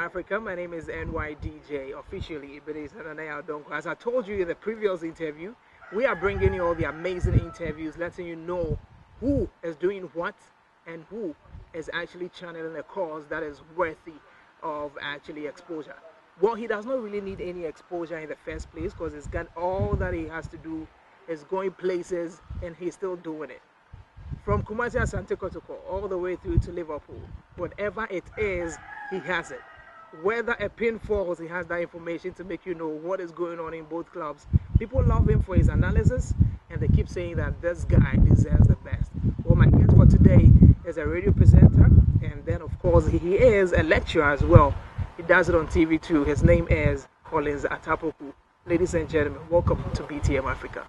Afrika. My name is NYDJ, officially, but it's Ananaya Donko. As I told you in the previous interview, we are bringing you all the amazing interviews, letting you know who is doing what and who is actually channeling a cause that is worthy of actually exposure. Well, he does not really need any exposure in the first place because he's got all that he has to do is going places and he's still doing it. From Kumasi Asante Kotoko all the way through to Liverpool, whatever it is, he has it. Whether a pin falls, he has that information to make you know what is going on in both clubs. People love him for his analysis, and they keep saying that this guy deserves the best. Well, my guest for today is a radio presenter, and then of course he is a lecturer as well. He does it on TV too. His name is Collins Atta Poku. Ladies and gentlemen, welcome to BTM Afrika.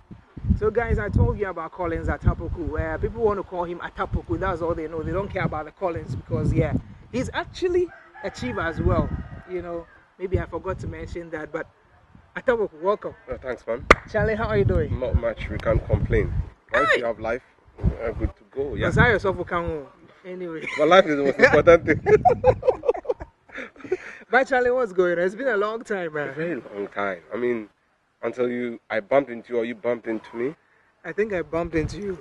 So guys, I told you about Collins Atta Poku. People want to call him Atta Poku. That's all they know. They don't care about the Collins because yeah, he's actually a chief as well. You know, maybe I forgot to mention that, but Atta Poku, welcome. Oh, thanks, man. Charlie, how are you doing? Not much. We can't complain. Once you have life, good to go. Yeah. Anyway. But life is the most important thing. But Charlie, what's going on? It's been a long time, man. A very long time. I mean, until I bumped into you or you bumped into me. I think I bumped into you.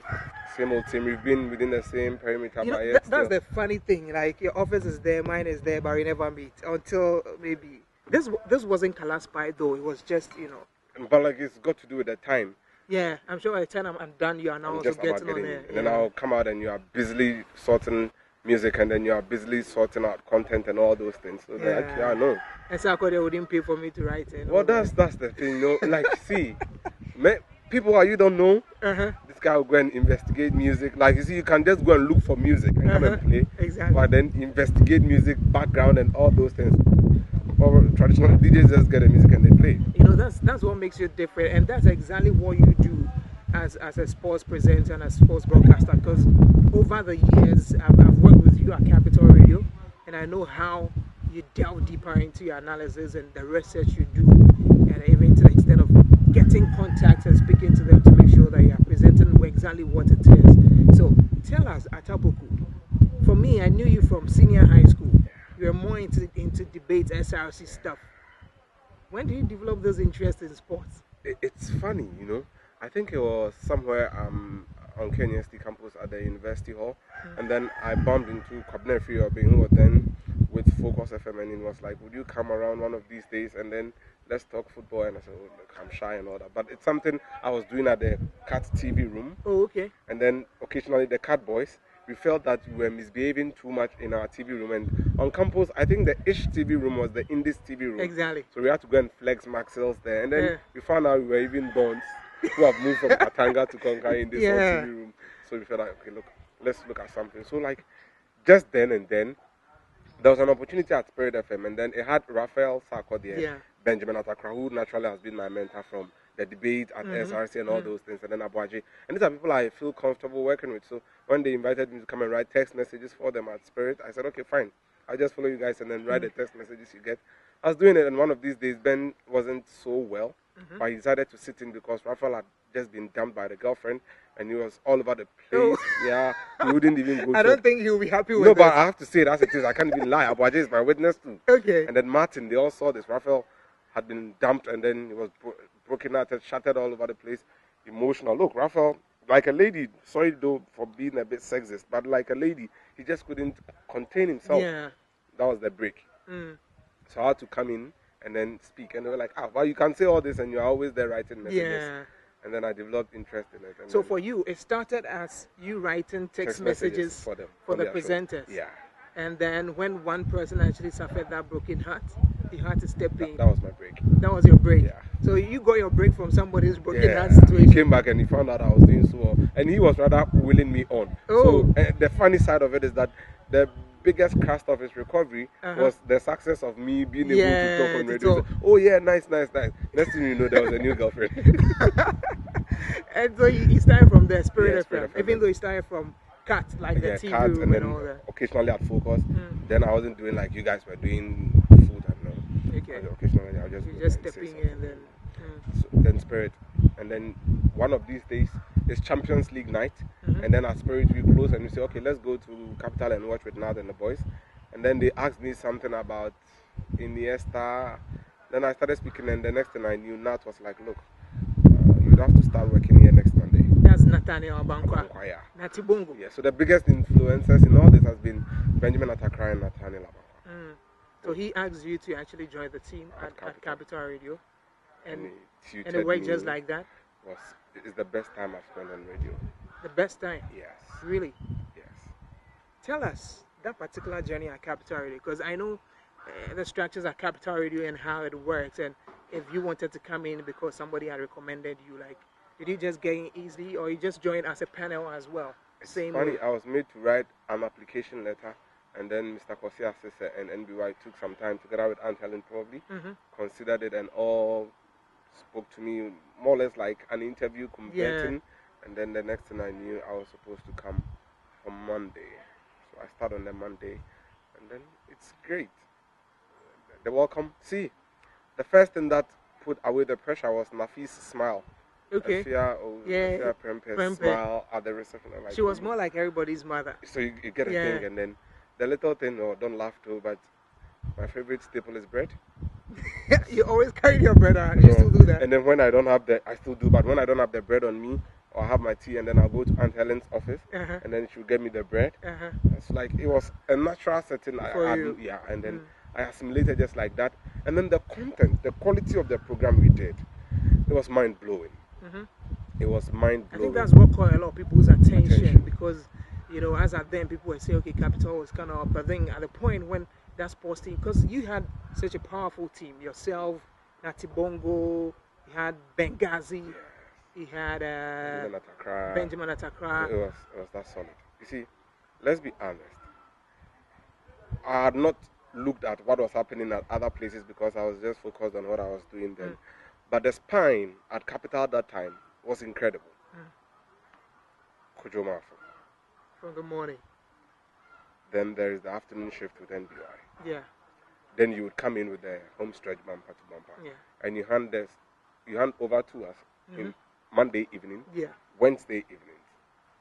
Same old team. We've been within the same perimeter. You know, that's the funny thing. Like, your office is there, mine is there, but we never meet until maybe this wasn't Kalaspai though. It was just, you know. But like, it's got to do with the time. Yeah, I'm sure by the time I'm done, you are now also getting on there. And then I'll come out and you are busily sorting music, and then you are busily sorting out content and all those things. So yeah. Actually, I know. And so they wouldn't pay for me to write it. Well, that's the thing, you know. Like, see, people you don't know, this guy will go and investigate music. Like, you see, you can just go and look for music and come and play. Exactly. But then investigate music, background, and all those things. Or traditional DJs just get the music and they play. You know, that's what makes you different, and that's exactly what you do as a sports presenter and a sports broadcaster. Because over the years, I've worked with you at Capital Radio, and I know how you delve deeper into your analysis and the research you do, and even to the extent of getting contacts and speaking to them to make sure that you are presenting exactly what it is. So tell us, Atta Poku, for me, I knew you from senior high school. You were more into debate, SRC stuff. When did you develop those interests in sports? It's funny, you know. I think it was somewhere on Kenya State campus at the University Hall. And then I bumped into Kwabena Free who was then with Focus FM, and it was like, would you come around one of these days and then let's talk football? And I said, oh, look, I'm shy and all that. But it's something I was doing at the Cat TV room. Oh, okay. And then occasionally the Cat boys, we felt that we were misbehaving too much in our TV room. And on campus, I think the Ish TV room was the Indies TV room. Exactly. So we had to go and flex Maxwell's there. And then we found out we were even dons who have moved from Katanga to Konka in this TV room. So we felt like, okay, look, let's look at something. So like, just then and then, there was an opportunity at Spirit FM. And then it had Raphael Sarko there, Benjamin Atakra, who naturally has been my mentor from the debate at SRC and all those things, and then Abuaji. And these are people I feel comfortable working with. So when they invited me to come and write text messages for them at Spirit, I said, okay, fine. I'll just follow you guys and then write the text messages you get. I was doing it, and one of these days, Ben wasn't so well, but he decided to sit in because Raphael had just been dumped by the girlfriend, and he was all over the place. Yeah, he wouldn't even go. I don't think he'll be happy with No, but I have to say that's it is. I can't even lie. Abuaji is my witness too. Okay. And then Martin, they all saw this. Raphael had been dumped, and then he was broken out and shattered all over the place, emotional. Look, Raphael, like a lady, sorry though for being a bit sexist, but like a lady, he just couldn't contain himself. Yeah. That was the break. So I had to come in and then speak, and they were like, well, you can say all this and you're always there writing messages. Yeah. And then I developed interest in it. And so for you, it started as you writing text messages for them, for the presenters. Show. Yeah. And then when one person actually suffered that broken heart, you had to step in. That was my break. That was your break. Yeah. So you got your break from somebody's broken heart situation. He came back and he found out I was doing so well. And he was rather willing me on. So the funny side of it is that the biggest cast of his recovery was the success of me being able to talk on radio. So, oh yeah, nice. Next thing you know, there was a new girlfriend. And so he started from the Spirit FM, even though he started from Cat, like the TV Cat, room and all that. Occasionally at Focus. Then I wasn't doing like you guys were doing food and okay. Occasionally I'll just stepping in then. So then Spirit, and then one of these days it's Champions League night, and then at Spirit we close and we say, okay, let's go to Capital and watch with Nad and the boys. And then they asked me something about Iniesta. Then I started speaking, and the next thing I knew, Nat was like, look, you'd have to start working here next Sunday. That's Nathaniel Abankwa. Yeah. Nati Bongo. Yeah, so the biggest influencers in all this has been Benjamin Atakra and Nathaniel Abankwa. So he asked you to actually join the team at Capital Radio. And it worked just like that? It's the best time I've spent on radio. The best time? Yes. Really? Yes. Tell us that particular journey at Capital Radio, because I know the structures at Capital Radio and how it works, and if you wanted to come in because somebody had recommended you, like, did you just get in easily, or you just joined as a panel as well? It's funny, I was made to write an application letter, and then Mr. Kumasi Asante and NBY took some time together with Aunt Helen probably, considered it, and all spoke to me more or less like an interview converting. And then the next thing I knew, I was supposed to come on Monday. So I start on the Monday, and then it's great. The welcome. See, the first thing that put away the pressure was Nafi's smile. Okay. Prempe's smile at the reception. Like, she was more like everybody's mother. So you get a thing, and then the little thing, don't laugh too, but my favorite staple is bread. You always carry your bread around. You still do that. And then when I don't have I still do, but when I don't have the bread on me, or I have my tea, and then I'll go to Aunt Helen's office, and then she'll get me the bread. It's like, it was a natural setting. And then I assimilated just like that. And then the content, the quality of the program we did, it was mind-blowing. It was mind-blowing. I think that's what caught a lot of people's attention, because, as at then, people would say, okay, Capital was kind of up, but then at the point when that sports team, because you had such a powerful team, yourself, Nati Bongo, you had Benghazi, you had Benjamin Atakra. It was that solid. You see, let's be honest. I had not looked at what was happening at other places because I was just focused on what I was doing then. But the spine at Capital at that time was incredible. Kujoma from the morning. Then there is the afternoon shift with NBI. Yeah. Then you would come in with the home stretch bumper to bumper. Yeah. And you hand over to us in Monday evening, Wednesday evenings.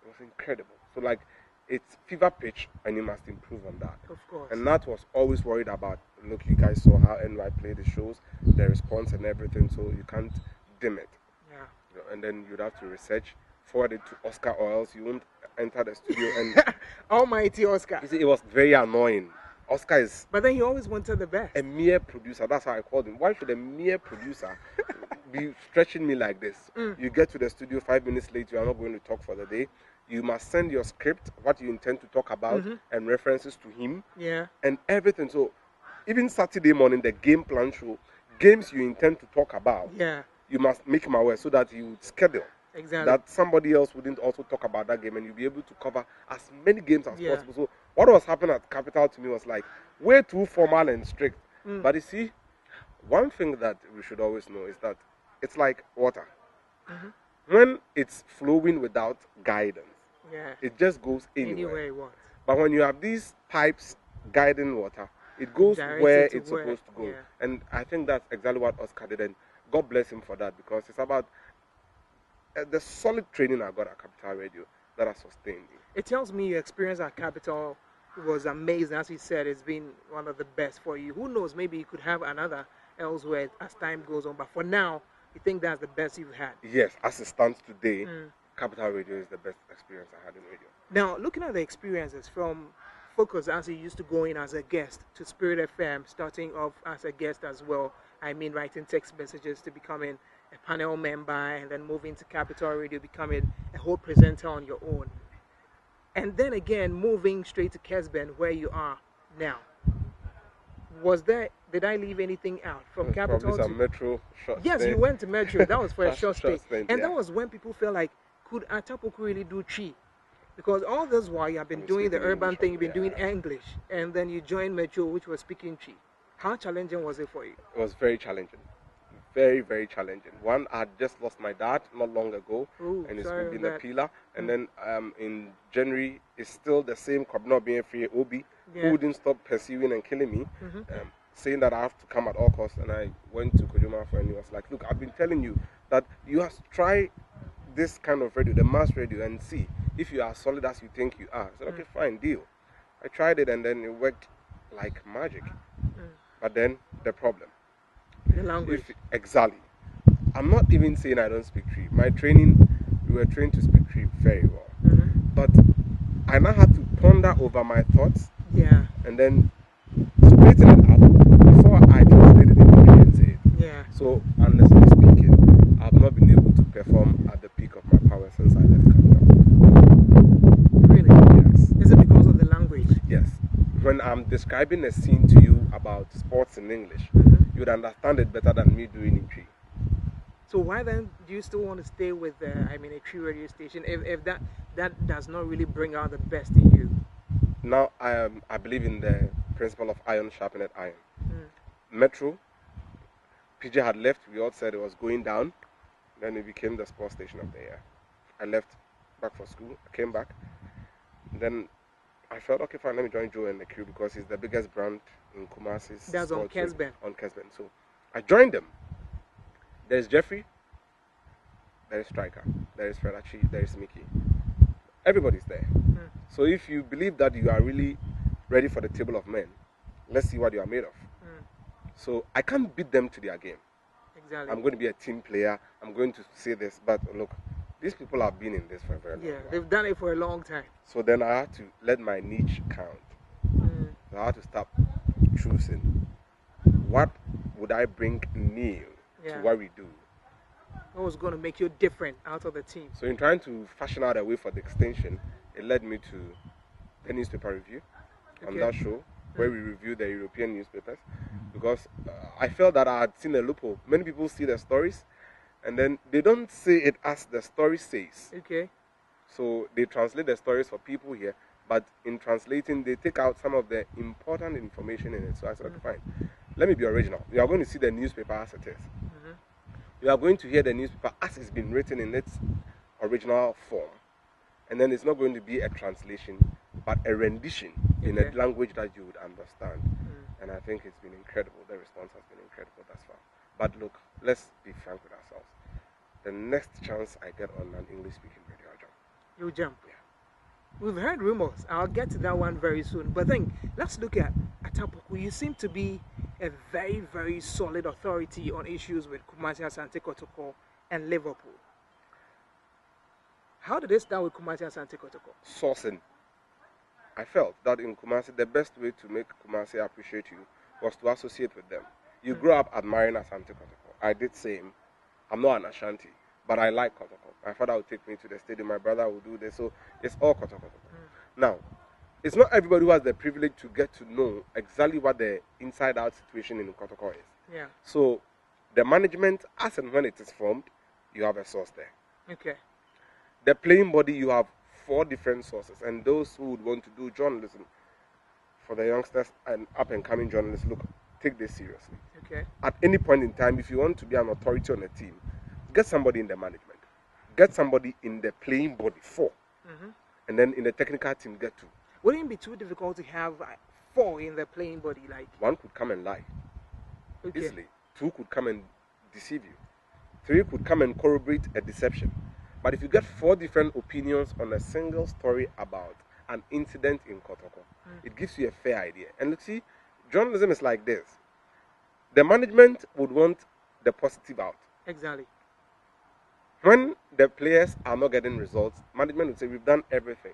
It was incredible. So like, it's fever pitch, and you must improve on that. Of course. And Nat was always worried about, look, you guys saw how NY played the shows, the response and everything, so you can't dim it. Yeah. And then you'd have to research, forward it to Oscar, or else you won't enter the studio. And almighty Oscar. You see, it was very annoying. Oscar is... But then he always wanted the best. A mere producer. That's how I called him. Why should a mere producer be stretching me like this? You get to the studio 5 minutes late, you are not going to talk for the day. You must send your script, what you intend to talk about, and references to him. Yeah. And everything. So, even Saturday morning, the game plan show, games you intend to talk about, you must make him aware so that you schedule. Exactly. That somebody else wouldn't also talk about that game, and you'll be able to cover as many games as possible. So what was happening at Capital to me was like way too formal and strict. But you see, one thing that we should always know is that it's like water. When it's flowing without guidance, it just goes anywhere. it wants. But when you have these pipes guiding water, it goes where it's supposed to go. And I think that's exactly what Oscar did, and God bless him for that, because it's about the solid training I got at Capital Radio that has sustained me. It tells me your experience at Capital was amazing. As you said, it's been one of the best for you. Who knows, maybe you could have another elsewhere as time goes on. But for now, you think that's the best you've had? Yes, as it stands today, Capital Radio is the best experience I had in radio. Now, looking at the experiences from Focus, as you used to go in as a guest, to Spirit FM, starting off as a guest as well. I mean, writing text messages to becoming a panel member, and then moving to Capital Radio, becoming a whole presenter on your own. And then again, moving straight to Kesben, where you are now. Did I leave anything out from Capital to Metro? Yes, you went to Metro. That was for a short stay. And that was when people felt like, could Atta Poku really do Chi? Because all this while you have been doing the urban thing, you've been doing English, and then you joined Metro, which was speaking Chi. How challenging was it for you? It was very challenging. Very, very challenging. One, I had just lost my dad not long ago, and it's been a pillar. And then in January, it's still the same Kobno being free Obi, who wouldn't stop pursuing and killing me, saying that I have to come at all costs. And I went to Kojuma and he was like, look, I've been telling you that you have to try this kind of radio, the mass radio, and see if you are as solid as you think you are. I said, okay, fine, deal. I tried it, and then it worked like magic. But then the problem. The language. Exactly. I'm not even saying I don't speak Tree. My training, we were trained to speak Tree very well. But I now had to ponder over my thoughts. Yeah. And then straighten it up before I translate it into Tree and say it. Yeah. So, honestly speaking, I've not been able to perform at the peak of my power since I left Canada. Really? Yes. Is it because of the language? Yes. When I'm describing a scene to you about sports in English, you'd understand it better than me doing in Tree. So why then do you still want to stay with, a Tree radio station if that does not really bring out the best in you? Now, I believe in the principle of iron sharpened iron. Metro, PJ had left. We all said it was going down. Then it became the sports station of the year. I left back for school. I came back. Then I felt, okay, fine, let me join Joe and the crew because he's the biggest brand in Kumasi. That's on Kesben. On Kesben. So I joined them. There's Jeffrey. There is Striker. There is Fredachi. There is Mickey. Everybody's there. So if you believe that you are really ready for the table of men, let's see what you are made of. So I can't beat them to their game. Exactly. I'm going to be a team player. I'm going to say this, but look, these people have been in this for a very long time. Yeah, they've done it for a long time. So then I had to let my niche count. So I had to start choosing what would I bring new to what we do. What was going to make you different out of the team? So in trying to fashion out a way for the extension, it led me to the newspaper review on that show where we reviewed the European newspapers because I felt that I had seen a loophole. Many people see the stories and then they don't say it as the story says. Okay. So they translate the stories for people here, but in translating, they take out some of the important information in it. So I said, okay, fine. Let me be original. You are going to see the newspaper as it is. You are going to hear the newspaper as it's been written in its original form. And then it's not going to be a translation, but a rendition in a language that you would understand. And I think it's been incredible. The response has been incredible thus far. But look, let's be frank with ourselves. The next chance I get on an English-speaking radio, I'll jump. You'll jump? Yeah. We've heard rumors. I'll get to that one very soon. But then, let's look at Atta Poku. You seem to be a very, very solid authority on issues with Kumasi Asante Kotoko and Liverpool. How did it start with Kumasi Asante Kotoko? Sourcing. I felt that in Kumasi, the best way to make Kumasi appreciate you was to associate with them. You grew up admiring Asante Kotoko. I did same. I'm not an Ashanti, but I like Kotoko. My father would take me to the stadium. My brother would do this. So it's all Kotoko. Now, it's not everybody who has the privilege to get to know exactly what the inside-out situation in Kotoko is. Yeah. So the management, as and when it is formed, you have a source there. Okay. The playing body, you have 4 different sources, and those who would want to do journalism for the youngsters and up-and-coming journalists, look, take this seriously. Okay. At any point in time, if you want to be an authority on a team, get somebody in the management, get somebody in the playing body 4, and then in the technical team, get 2. Wouldn't it be too difficult to have 4 in the playing body? Like 1 could come and lie okay. easily. 2 could come and deceive you. 3 could come and corroborate a deception. But if you get 4 different opinions on a single story about an incident in Kotoko, it gives you a fair idea. And look, see, journalism is like this. The management would want the positive out. Exactly. When the players are not getting results, management would say, we've done everything.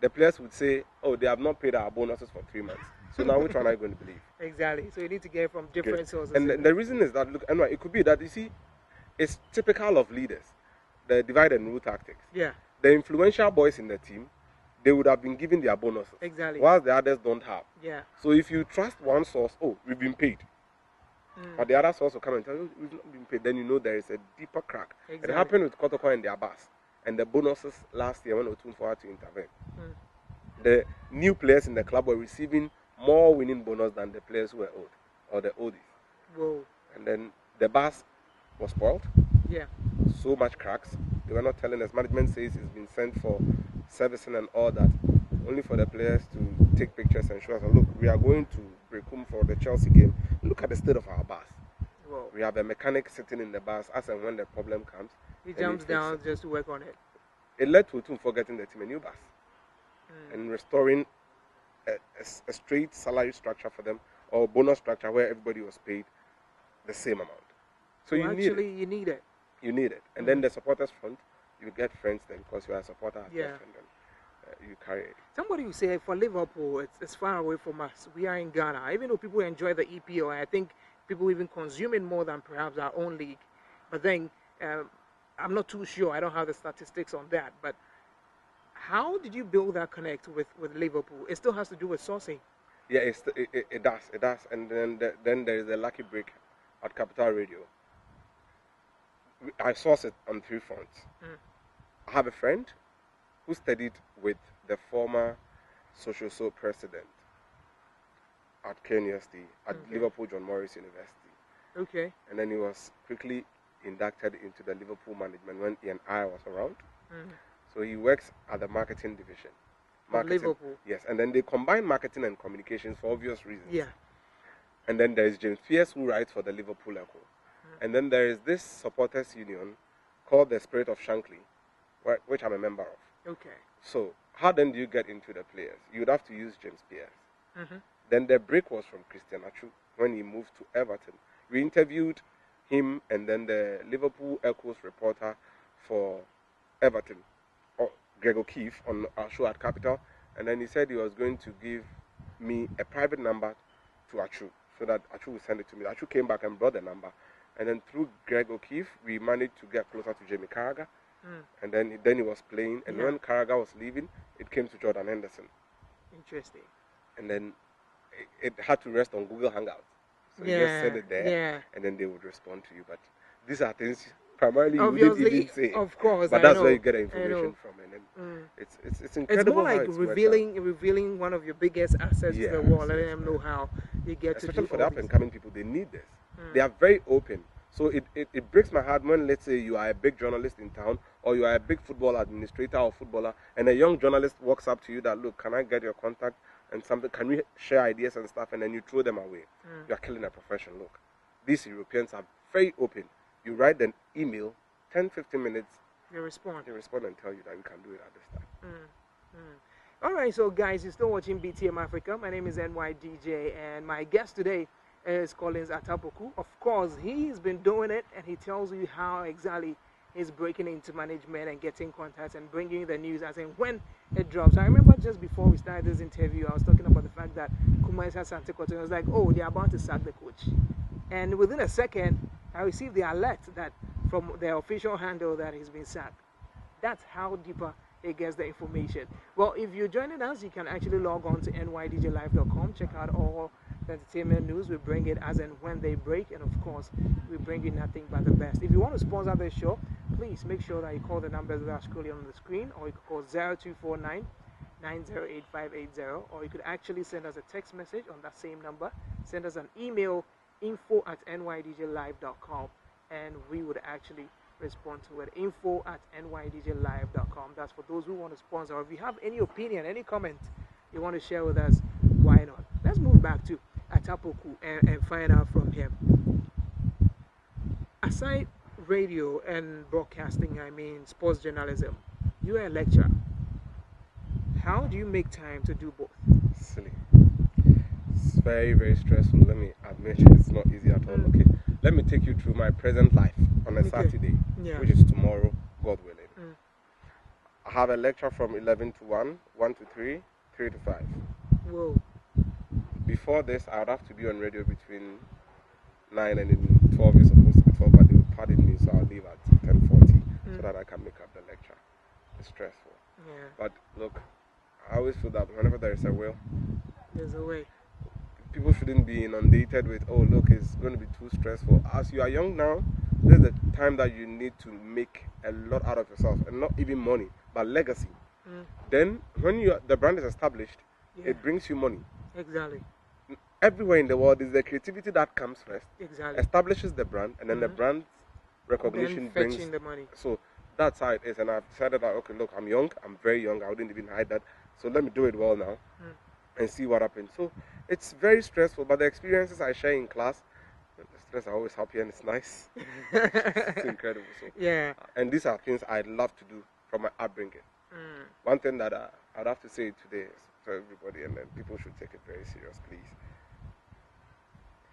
The players would say, oh, they have not paid our bonuses for 3 months. So now which one are you going to believe? Exactly. So you need to get from different sources. And the reason is that, look, anyway, it could be that, you see, it's typical of leaders, the divide and rule tactics. Yeah. The influential boys in the team, they would have been given their bonuses. Exactly. Whilst the others don't have. Yeah. So if you trust one source, oh, we've been paid. But the other source will come and tell you, we've not been paid. Then you know there is a deeper crack. Exactly. It happened with Kotoko and their bus. And the bonuses last year when Otun for to intervene. The new players in the club were receiving more winning bonus than the players who were old, or the oldies. Whoa. And then the bus was spoiled. Yeah. So much cracks. They were not telling us. Management says it's been sent for servicing and all that. Only for the players to take pictures and show us, look, we are going to Brecum for the Chelsea game. Look at the state of our bus. Whoa. We have a mechanic sitting in the bus as and when the problem comes. He jumps down just to work on it. It led to Otum forgetting the team a new bus and restoring a straight salary structure for them or bonus structure where everybody was paid the same amount. So you need it. You need it. And then the supporters front, you get friends then because you are a supporter at yeah. and then you carry it. Somebody will say for Liverpool, it's far away from us. We are in Ghana. Even though people enjoy the EPO, I think people even consume it more than perhaps our own league. But then I'm not too sure. I don't have the statistics on that. But how did you build that connect with Liverpool? It still has to do with sourcing. Yeah, it does. And then there is a lucky break at Capital Radio. I source it on 3 fronts. I have a friend who studied with the former social president at KNUST at Liverpool John Morris University. Okay. And then he was quickly inducted into the Liverpool management when Ian I was around. So he works at the marketing division. Liverpool. Yes, and then they combine marketing and communications for obvious reasons. Yeah. And then there is James Pierce who writes for the Liverpool Echo. And then there is this supporters union called the Spirit of Shankly, which I'm a member of. Okay. So how then do you get into the players? You would have to use James Pierce. Then the break was from Christian Achu when he moved to Everton. We interviewed him and then the Liverpool Echo's reporter for Everton, Greg O'Keefe, on our show at Capital. And then he said he was going to give me a private number to Achu so that Achu would send it to me. Achu came back and brought the number. And then through Greg O'Keefe, we managed to get closer to Jamie Carragher. And then he was playing. And when Carragher was leaving, it came to Jordan Henderson. Interesting. And then it had to rest on Google Hangouts. So you just send it there, and then they would respond to you. But these are things primarily you wouldn't even say. Of course, but that's where you get the information from. And then it's incredible. It's more like revealing one of your biggest assets to the world, letting them know how you get to do. Especially for the up-and-coming people, they need this. They are very open. So it breaks my heart when, let's say, you are a big journalist in town or you are a big football administrator or footballer and a young journalist walks up to you that, look, can I get your contact and something? Can we share ideas and stuff? And then you throw them away. You are killing a profession. Look, these Europeans are very open. You write an email, 10, 15 minutes. They respond. They respond and tell you that we can do it at this time. All right, so guys, you're still watching BTM Africa. My name is NYDJ, and my guest today is Collins Atta Poku. Of course, he's been doing it, and he tells you how exactly he's breaking into management and getting contacts and bringing you the news as in when it drops. I remember just before we started this interview, I was talking about the fact that Kumasi Asante Kotoko was like, oh, they're about to sack the coach. And within a second, I received the alert that from the official handle that he's been sacked. That's how deeper it gets the information. Well, if you're joining us, you can actually log on to nydjlive.com, check out all the entertainment news. We bring it as and when they break, and of course, we bring you nothing but the best. If you want to sponsor this show, please make sure that you call the numbers that are scrolling on the screen, or you could call 0249 908580, or you could actually send us a text message on that same number. Send us an email, info@nydjlive.com, and we would actually respond to it. info@nydjlive.com. That's for those who want to sponsor. Or if you have any opinion, any comment you want to share with us, why not? Let's move back to Atta Poku and find out from him. Aside radio and broadcasting, I mean sports journalism, you are a lecturer. How do you make time to do both? Silly. It's very, very stressful. Let me admit it's not easy at all. Okay, let me take you through my present life on a Saturday, which is tomorrow, God willing. I have a lecture from 11 to 1, 1 to 3, 3 to 5. Whoa. Before this, I would have to be on radio between 9 and 12 is supposed to be 12, but they would pardon me, so I'll leave at 10:40 so that I can make up the lecture. It's stressful. Yeah. But look, I always feel that whenever there is a will, there's a way. People shouldn't be inundated with, oh, look, it's going to be too stressful. As you are young now, this is the time that you need to make a lot out of yourself, and not even money, but legacy. Then, when the brand is established, it brings you money. Exactly. Everywhere in the world is the creativity that comes first. Exactly. Establishes the brand, and then the brand recognition brings the money. So that's how it is. And I've decided that, okay, look, I'm young. I'm very young. I wouldn't even hide that. So let me do it well now and see what happens. So it's very stressful, but the experiences I share in class, the stress are always happy and it's nice. It's incredible. So, yeah. And these are things I'd love to do from my upbringing. One thing that I'd have to say today is to everybody, and then people should take it very serious, please.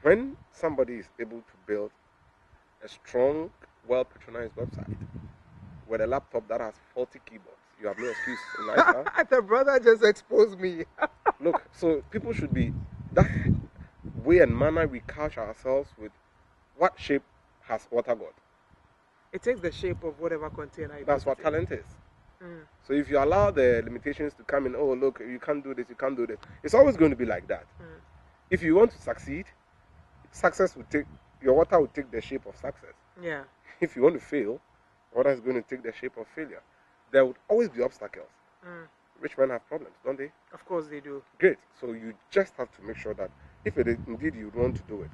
when somebody is able to build a strong, well-patronized website with a laptop that has 40 keyboards, you have no excuse in life now. The brother just exposed me. Look, so people should be that way and manner we couch ourselves with. What shape has water got? It takes the shape of whatever container. That's what talent is. So if you allow the limitations to come in, oh look, you can't do this, you can't do this, it's always going to be like that. If you want to succeed, success will take, your water will take the shape of success. Yeah. If you want to fail, water is going to take the shape of failure. There would always be obstacles. Rich men have problems, don't they? Of course they do. Great. So you just have to make sure that if it is indeed you want to do it,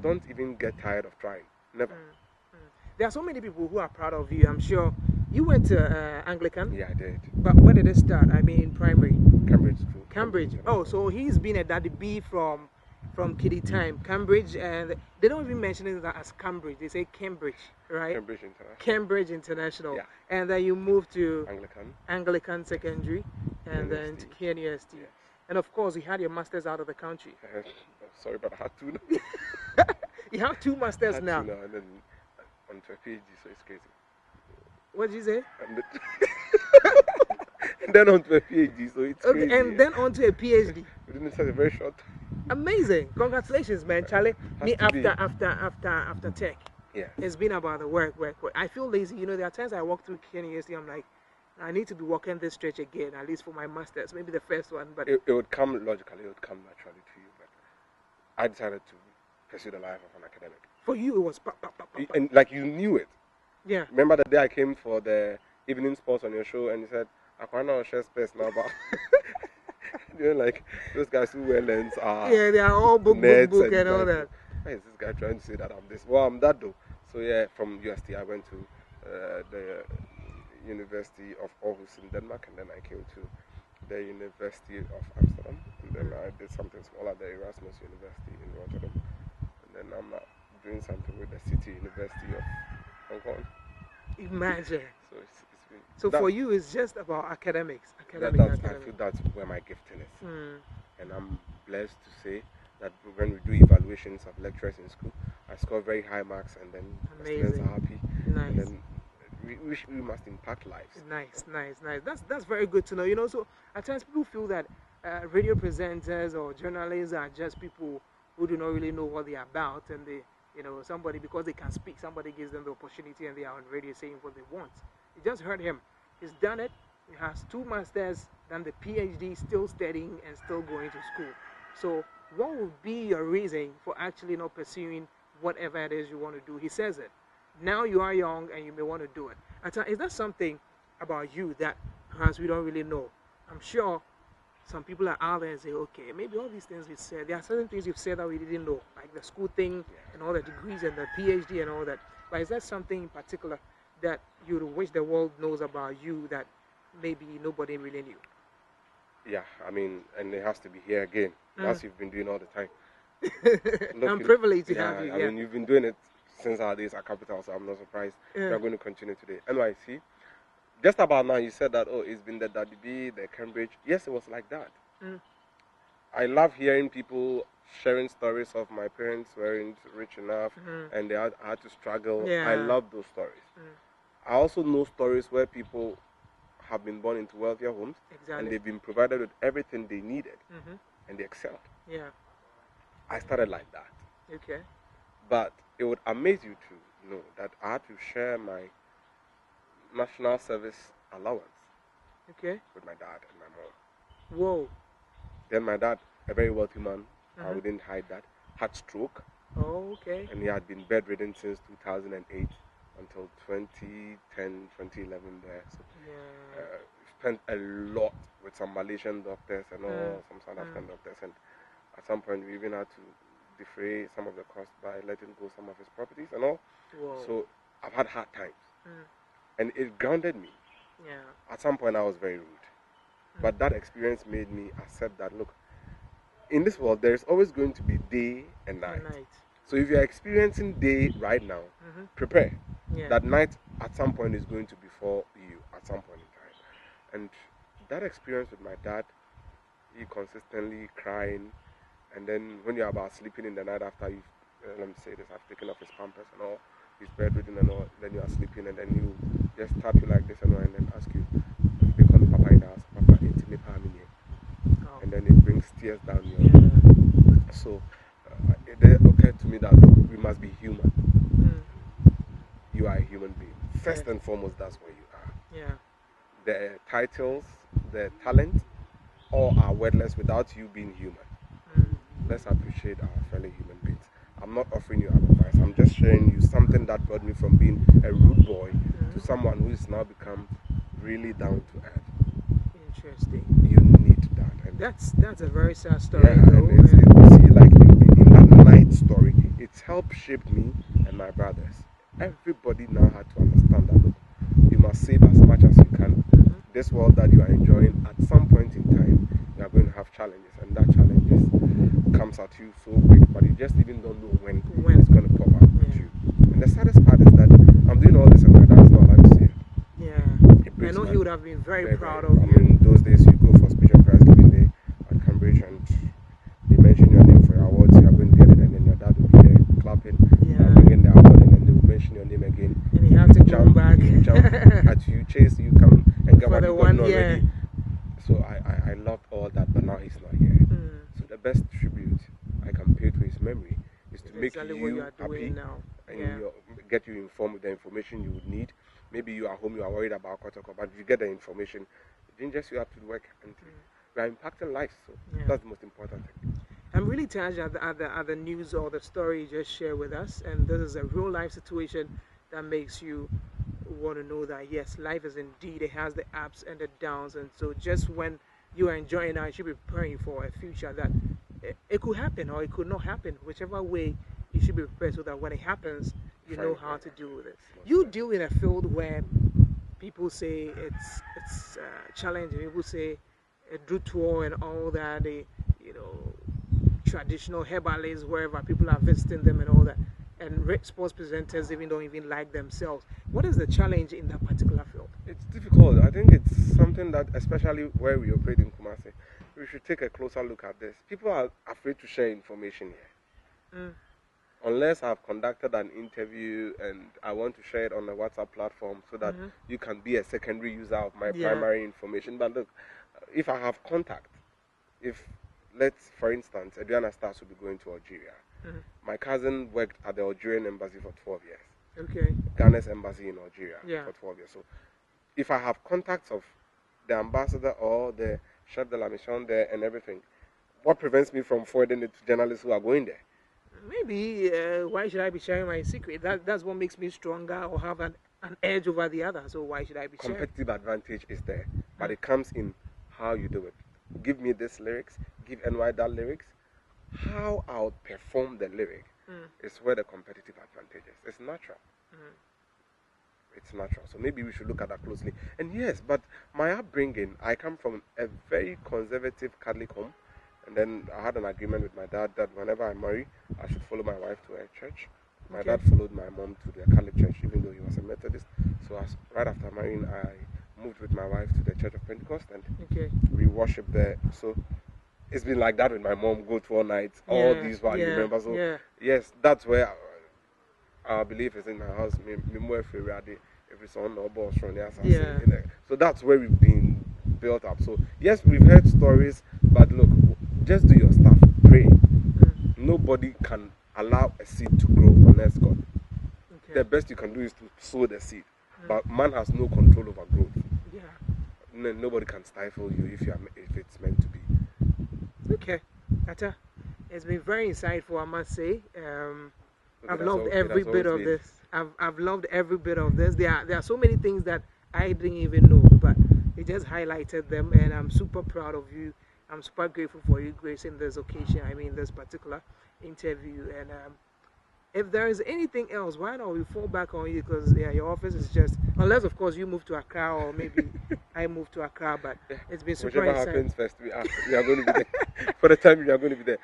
don't even get tired of trying. Never. There are so many people who are proud of you. I'm sure you went to Anglican. Yeah, I did. But where did it start? I mean, primary. Cambridge too. Cambridge. Oh, so he's been a Daddy B from kiddie time. Cambridge, and they don't even mention it as Cambridge. They say Cambridge, right? Cambridge International. Cambridge International. Yeah. And then you moved to Anglican Secondary, and then to KNUST. Yes. And of course, you had your masters out of the country. Sorry, but I had two. You have two masters now. Two now, and then onto a PhD, so it's crazy. What did you say? And then onto a PhD, so it's crazy. And then onto a PhD. Within such a very short time. Amazing! Congratulations, man, Charlie. Me after tech. Yeah. It's been about the work. I feel lazy. You know, there are times I walk through KNUST, I'm like, I need to be walking this stretch again, at least for my masters, maybe the first one. But it would come logically, it would come naturally to you. But I decided to pursue the life of an academic. For you, it was and like you knew it. Yeah. Remember the day I came for the evening sports on your show, and you said, "I can't share space now, but." You know, like those guys who wear lens are. Yeah, they are all book and all that. Why is this guy trying to say that I'm this? Well, I'm that though. So yeah, from UST I went to the University of Aarhus in Denmark, and then I came to the University of Amsterdam, and then I did something small at the Erasmus University in Rotterdam, and then I'm doing something with the City University of Hong Kong. Imagine. So it's been. So for you, it's just about academics. I feel that's where my gifting is, and I'm blessed to say that when we do evaluations of lecturers in school, I score very high marks, and then the students are happy. Nice. And then we must impact lives. Nice. That's very good to know. You know, so at times people feel that radio presenters or journalists are just people who do not really know what they're about, and they, you know, somebody, because they can speak, somebody gives them the opportunity, and they are on radio saying what they want. You just heard him. He's done it. He has 2 masters, done the PhD, still studying and still going to school. So what would be your reason for actually not pursuing whatever it is you want to do? He says it. Now you are young and you may want to do it. Is that something about you that perhaps we don't really know? I'm sure some people are out there and say, okay, maybe all these things you said, there are certain things you've said that we didn't know, like the school thing and all the degrees and the PhD and all that. But is that something in particular that you wish the world knows about you that maybe nobody really knew? Yeah, I mean, and it has to be here again, as you've been doing all the time. Look, I'm privileged to have you. I mean, you've been doing it since our days at Capital, so I'm not surprised you're going to continue today. NYC, just about now, you said that, oh, it's been the Daddy B, the Cambridge. Yes, it was like that. I love hearing people sharing stories of my parents weren't rich enough and they had to struggle. I love those stories. I also know stories where people have been born into wealthier homes and they've been provided with everything they needed and they excelled. Yeah. I started like that. Okay. But it would amaze you to know that I had to share my national service allowance with my dad and my mom. Whoa. Then my dad, a very wealthy man, I wouldn't hide that, had stroke. Oh, okay. And he had been bedridden since 2008 until 2010, 2011 there. So spent a lot with some Malaysian doctors and all, some South African doctors, and at some point we even had to defray some of the costs by letting go some of his properties and all. Whoa. So I've had hard times, and it grounded me. Yeah. At some point I was very rude, but that experience made me accept that, look, in this world there is always going to be day and night. So if you're experiencing day right now, prepare. That night at some point is going to befall you at some point in time. And that experience with my dad, he consistently crying, And then when you're about sleeping in the night after you've, let me say this, I've taken off his pampers and all, he's bedridden and all, then you are sleeping and then you just tap you like this and then ask you, they call me Papa in the house, Papa, and then it brings tears down your So it occurred to me that look, we must be human. You are a human being. First and foremost, that's what you are. Yeah. The titles, the talent, all are worthless without you being human. Let's appreciate our fellow human beings. I'm not offering you advice. I'm just sharing you something that brought me from being a rude boy to someone who is now become really down to earth. Interesting. You need that. And that's a very sad story. Yeah, though. And you see, like in that night story, it's helped shape me and my brothers. Everybody now had to understand that look, you must save as much as you can. This world that you are enjoying, at some point in time, you are going to have challenges, and that challenges comes at you so quick, but you just even don't know when it's going to pop up at you. And the saddest part is that I'm doing all this and my dad's not allowed to see it. Yeah, I know he would have been very proud of you. I mean, those days you go for speech and prize giving day at Cambridge and they mention your name for your awards, you are going to get it, and then your dad will be there clapping, bringing the award, and then they will mention your name again. And you have to jump back. You jump at you, chase you, come and get what you got already. So I loved all that, but now he's not here. So the best tribute I can pay to his memory is to make you happy now. And get you informed with the information you would need. Maybe you are home, you are worried about Kotoko, but if you get the information, it didn't just you have to work, and we are impacting lives. So that's the most important thing. I'm really touched at the news or the story you just shared with us, and this is a real life situation that makes you want to know that yes, life is indeed, it has the ups and the downs, and so just when you are enjoying now, you should be preparing for a future that it could happen or it could not happen. Whichever way, you should be prepared so that when it happens, you know how to deal with it. You deal in a field where people say it's challenging. People say a do tour and all that. They, traditional herbalists wherever people are visiting them and all that. And sports presenters even don't even like themselves. What is the challenge in that particular field? It's difficult. I think it's something that, especially where we operate in Kumasi, we should take a closer look at this. People are afraid to share information here. Unless I've conducted an interview and I want to share it on a WhatsApp platform so that you can be a secondary user of my primary information. But look, if I have contact, let's, for instance, Adriana Stars will be going to Algeria. My cousin worked at the Algerian embassy for 12 years. Okay. Ghana's embassy in Algeria for 12 years. So if I have contacts of the ambassador or the chef de la mission there and everything, what prevents me from forwarding it to journalists who are going there? Maybe, why should I be sharing my secret? That's what makes me stronger or have an edge over the other. So why should I be sharing? Competitive advantage is there, but it comes in how you do it. Give me this lyrics, give NY that lyrics. How I'll perform the lyric is where the competitive advantage is. It's natural. It's natural. So maybe we should look at that closely. And yes, but my upbringing, I come from a very conservative Catholic home. And then I had an agreement with my dad that whenever I marry, I should follow my wife to a church. My dad followed my mom to the Catholic church, even though he was a Methodist. So right after marrying, I moved with my wife to the Church of Pentecost, and we worship there. So it's been like that with my mom, go to all nights, all these while you remember. So yes, that's where our belief is in my house. Every son or boss from the assassin. So that's where we've been built up. So yes, we've heard stories, but look, just do your stuff. Pray. Nobody can allow a seed to grow unless God. The best you can do is to sow the seed, but man has no control over growth. Nobody can stifle you if it's meant to be. Okay, Atta, it's been very insightful, I must say. I've loved every bit of this. I've loved every bit of this. There are so many things that I didn't even know, but you just highlighted them, and I'm super proud of you. I'm super grateful for you gracing this occasion. I mean, this particular interview. And if there is anything else, why not we fall back on you? Because your office is just, unless of course you move to Accra or maybe I move to Accra, but it's been super Whichever happens first, we are going to be there. For the time we are going to be there.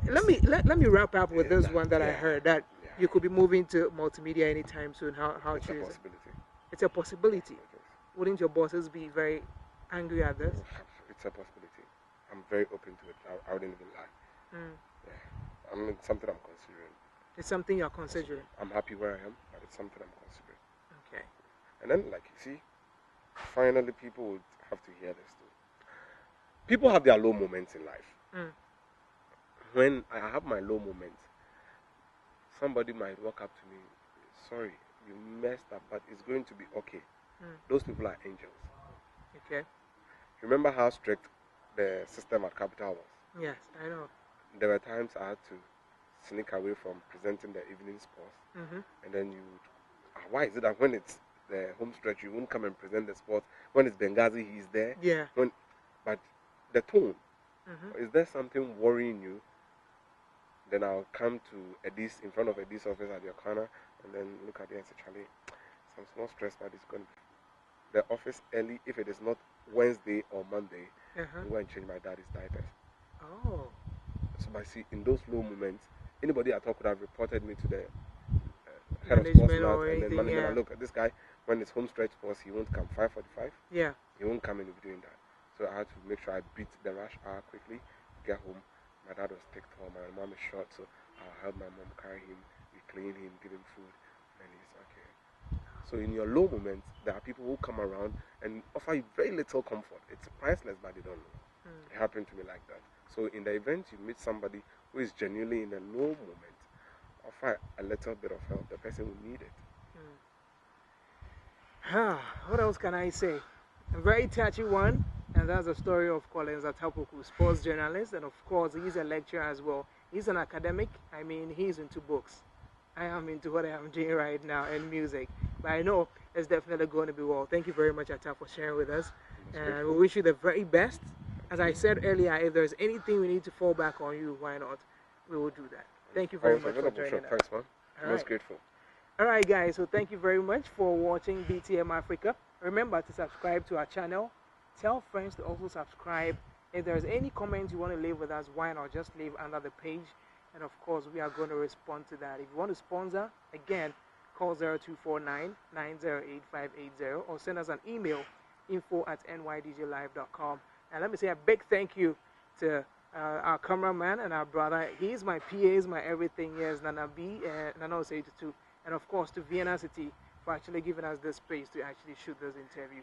Let me wrap up with this one that I heard, that you could be moving to multimedia anytime soon. How it's true a is possibility. it? It's a possibility. Wouldn't your bosses be very angry at this? It's a possibility. I'm very open to it. I wouldn't even lie. Yeah. I mean, it's something I'm considering. It's something you're considering. I'm happy where I am, but it's something I'm considering. Okay. And then, like, you see, finally people would have to hear this too. People have their low moments in life. When I have my low moments, somebody might walk up to me, sorry, you messed up, but it's going to be okay. Those people are angels. Okay. Remember how strict the system at Capital was? Yes, I know. There were times I had to sneak away from presenting the evening sports. And then why is it that when it's the home stretch, you won't come and present the sports? When it's Benghazi, he's there. Yeah. But the tone, is there something worrying you? Then I'll come to Edis, in front of Edis' office at your corner, and then look at it and say, Charlie, some small stress, but it's going to be the office early. If it is not Wednesday or Monday, I'm going to change my daddy's diapers. Oh. So I see in those low moments, anybody at all could have reported me to the head of Management sports or and then anything, management. Look at this guy, when it's home stretch sports, he won't come 5:45. Yeah. He won't come and be doing that. So I had to make sure I beat the rush hour quickly, get home. My dad was ticked home, my mom is short, so I'll help my mom carry him, we clean him, give him food, and he's okay. So in your low moments, there are people who come around and offer you very little comfort. It's priceless, but they don't know. It happened to me like that. So in the event you meet somebody who is genuinely in a low moment, offer a little bit of help. The person will need it. What else can I say? A very touchy one, and that's the story of Collins Atta Poku, sports journalist, and of course he's a lecturer as well. He's an academic. I mean, he's into books. I am into what I am doing right now and music, but I know it's definitely going to be well. Thank you very much, Atta, for sharing with us, and we wish you the very best. As I said earlier, if there's anything we need to fall back on you, why not? We will do that. Thank you very much for joining us. Thanks, man. I'm most grateful. All right, guys. So thank you very much for watching BTM Africa. Remember to subscribe to our channel. Tell friends to also subscribe. If there's any comments you want to leave with us, why not just leave under the page? And of course, we are going to respond to that. If you want to sponsor, again, call 0249-908-580 or send us an email, info@nydjlive.com. And let me say a big thank you to our cameraman and our brother. He's my PA, he's my everything. Yes, Nana B and Nana Osei2. And of course to Vienna City for actually giving us this space to actually shoot this interview.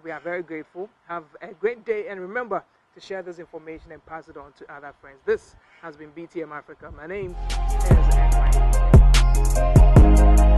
We are very grateful. Have a great day, and remember to share this information and pass it on to other friends. This has been BTM Africa. My name is NY.